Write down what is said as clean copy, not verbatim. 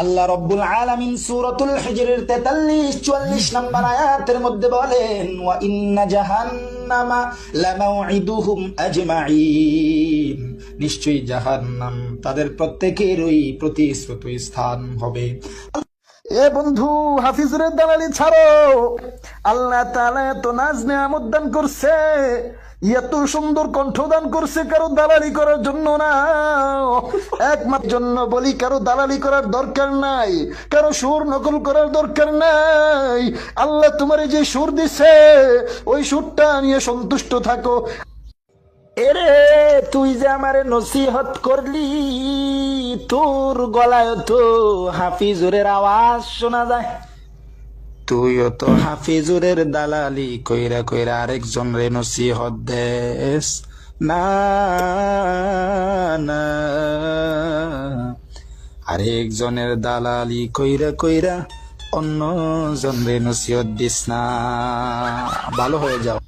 আল্লাহ রব্বুল আলামিন সূরাতুল হিজরের 43-44 নম্বর আয়াতের মধ্যে বলেন, ওয়া ইন্না জাহান্নামা লামাউইদুহুম আজমাইন, নিশ্চয়ই জাহান্নাম তাদের প্রত্যেকেরই প্রতিশ্রুত স্থান হবে। এ বন্ধু, হাফিজুরের দালালি ছাড়ো। আল্লাহ তাআলা এত নাজ নেয়ামত দান করছে, এত সুন্দর কণ্ঠদান করছে, কারো দালালি করার জন্য না, একমাত্র জন্য বলি, কারো দালালি করার দরকার নাই, কারো সুর নকল করার দরকার নাই। আল্লাহ তোমার যে সুর দিছে ওই সুরটা নিয়ে সন্তুষ্ট থাকো। এরে তুই যে আমারে নসিহত করলি, তোর গলায় তো হাফিজুরের আওয়াজ শোনা যায়। তুইও তো হাফিজুরের দালালি কইরা কইরা আরেকজন রে নসিহত দেস না না, আরেকজনের দালালি কইরা কইরা অন্য জন রে নসিহত দিস না। ভালো হয়ে যাও।